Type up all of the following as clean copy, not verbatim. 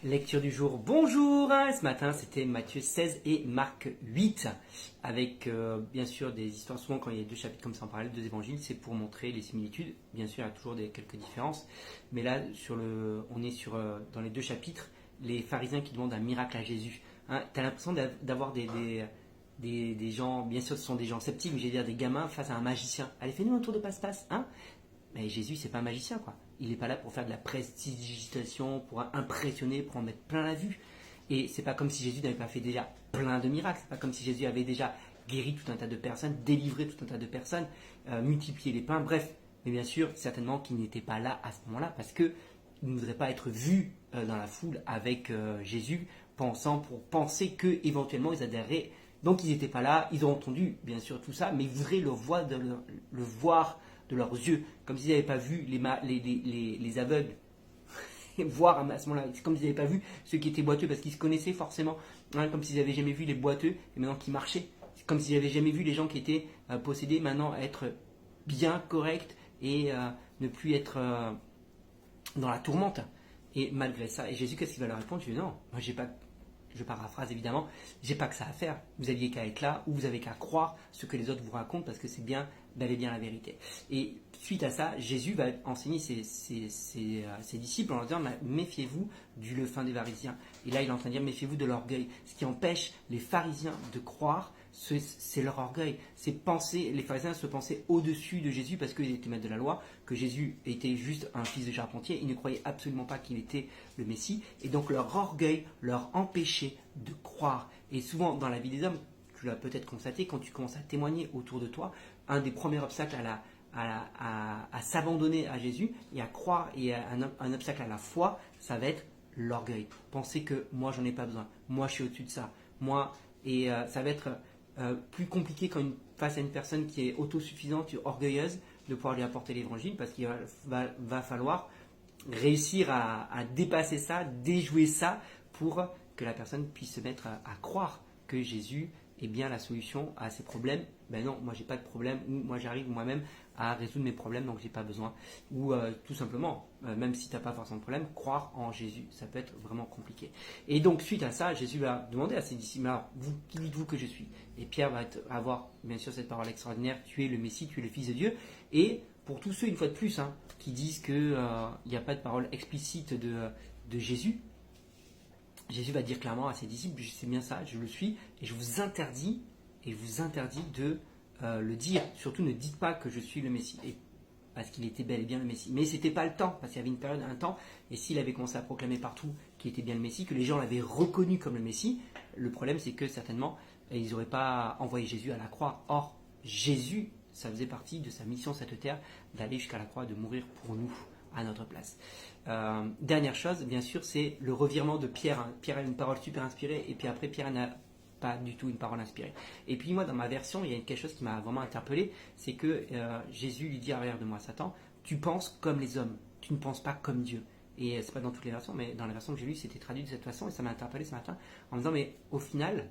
Lecture du jour, bonjour. Ce matin c'était Matthieu 16 et Marc 8 avec bien sûr des histoires. Souvent quand il y a deux chapitres comme ça en parallèle, deux évangiles, c'est pour montrer les similitudes. Bien sûr il y a toujours quelques différences, mais là on est dans les deux chapitres, les pharisiens qui demandent un miracle à Jésus. Hein, tu as l'impression d'avoir des gens, bien sûr ce sont des gens sceptiques, mais je vais dire des gamins face à un magicien. Allez, fais-nous un tour de passe-passe, hein. Mais Jésus, c'est pas un magicien, quoi. Il n'est pas là pour faire de la prestidigitation, pour impressionner, pour en mettre plein la vue. Et c'est pas comme si Jésus n'avait pas fait déjà plein de miracles. C'est pas comme si Jésus avait déjà guéri tout un tas de personnes, délivré tout un tas de personnes, multiplié les pains, bref. Mais bien sûr, certainement qu'il n'était pas là à ce moment-là, parce qu'il ne voudrait pas être vu dans la foule avec Jésus, pour penser qu'éventuellement ils adhéreraient. Donc ils n'étaient pas là, ils ont entendu bien sûr tout ça, mais ils voudraient le voir de leurs yeux, comme s'ils n'avaient pas vu les aveugles voir à ce moment-là. C'est comme s'ils n'avaient pas vu ceux qui étaient boiteux, parce qu'ils se connaissaient forcément, hein, comme s'ils n'avaient jamais vu les boiteux et maintenant qui marchaient. C'est comme s'ils n'avaient jamais vu les gens qui étaient possédés maintenant être bien corrects et ne plus être dans la tourmente. Et malgré ça, et Jésus, qu'est-ce qu'il va leur répondre? Je dis non, moi j'ai pas. Je paraphrase évidemment, j'ai pas que ça à faire. Vous aviez qu'à être là, ou vous avez qu'à croire ce que les autres vous racontent, parce que c'est bien, bel et bien la vérité. Et suite à ça, Jésus va enseigner ses disciples en leur disant méfiez-vous du levain des pharisiens. Et là, il est en train de dire méfiez-vous de l'orgueil. Ce qui empêche les pharisiens de croire, c'est leur orgueil. Les pharisiens se pensaient au-dessus de Jésus parce qu'ils étaient maîtres de la loi, que Jésus était juste un fils de charpentier. Ils ne croyaient absolument pas qu'il était le Messie. Et donc leur orgueil leur empêchait de croire. Et souvent dans la vie des hommes, tu l'as peut-être constaté, quand tu commences à témoigner autour de toi, un des premiers obstacles à s'abandonner à Jésus et à croire, et un obstacle à la foi, ça va être l'orgueil. Penser que moi j'en ai pas besoin, moi je suis au-dessus de ça, ça va être plus compliqué face à une personne qui est autosuffisante, orgueilleuse, de pouvoir lui apporter l'évangile, parce qu'il va falloir réussir à dépasser ça, déjouer ça, pour que la personne puisse se mettre à croire que Jésus est bien la solution à ses problèmes. Ben non, moi j'ai pas de problème, ou moi j'arrive moi-même à résoudre mes problèmes, donc j'ai pas besoin. Ou tout simplement, même si tu n'as pas forcément de problème, croire en Jésus, ça peut être vraiment compliqué. Et donc suite à ça, Jésus va demander à ses disciples, alors, qui dites-vous que je suis? Et Pierre va avoir bien sûr cette parole extraordinaire, tu es le Messie, tu es le Fils de Dieu. Et pour tous ceux, une fois de plus, hein, qui disent qu'il n'y a pas de parole explicite de Jésus, Jésus va dire clairement à ses disciples, c'est bien ça, je le suis, et je vous interdis de le dire. Surtout ne dites pas que je suis le Messie. Et parce qu'il était bel et bien le Messie. Mais c'était pas le temps, parce qu'il y avait une période, un temps, et s'il avait commencé à proclamer partout qu'il était bien le Messie, que les gens l'avaient reconnu comme le Messie, le problème c'est que certainement, ils n'auraient pas envoyé Jésus à la croix. Or, Jésus, ça faisait partie de sa mission sur cette terre, d'aller jusqu'à la croix, de mourir pour nous, à notre place. Dernière chose, bien sûr, c'est le revirement de Pierre. Hein. Pierre a une parole super inspirée, et puis après Pierre n'a pas du tout une parole inspirée. Et puis moi, dans ma version, il y a quelque chose qui m'a vraiment interpellé, c'est que Jésus lui dit à l'arrière de moi, Satan, tu penses comme les hommes, tu ne penses pas comme Dieu. Et c'est pas dans toutes les versions, mais dans la version que j'ai lue, c'était traduit de cette façon, et ça m'a interpellé ce matin, en me disant, mais au final,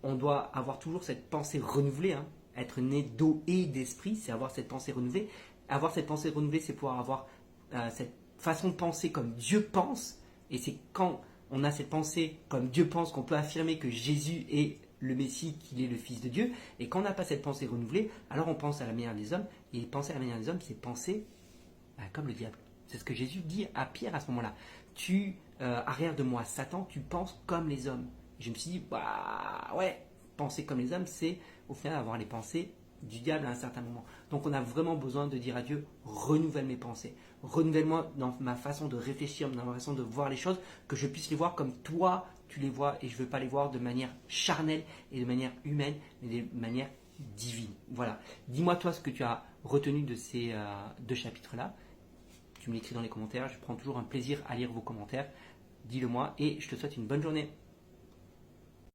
on doit avoir toujours cette pensée renouvelée, hein. Être né d'eau et d'esprit, c'est avoir cette pensée renouvelée. Avoir cette pensée renouvelée, c'est pouvoir avoir cette façon de penser comme Dieu pense, et c'est quand on a cette pensée comme Dieu pense qu'on peut affirmer que Jésus est le Messie, qu'il est le Fils de Dieu. Et quand on n'a pas cette pensée renouvelée, alors on pense à la manière des hommes, et penser à la manière des hommes, c'est penser comme le diable. C'est ce que Jésus dit à Pierre à ce moment-là. Arrière de moi, Satan, tu penses comme les hommes. Et je me suis dit, bah ouais, penser comme les hommes, c'est au final avoir les pensées du diable à un certain moment. Donc on a vraiment besoin de dire à Dieu, renouvelle mes pensées, renouvelle-moi dans ma façon de réfléchir, dans ma façon de voir les choses, que je puisse les voir comme toi tu les vois, et je ne veux pas les voir de manière charnelle et de manière humaine, mais de manière divine. Voilà. Dis-moi toi ce que tu as retenu de ces deux chapitres-là. Tu me l'écris dans les commentaires, je prends toujours un plaisir à lire vos commentaires. Dis-le moi et je te souhaite une bonne journée.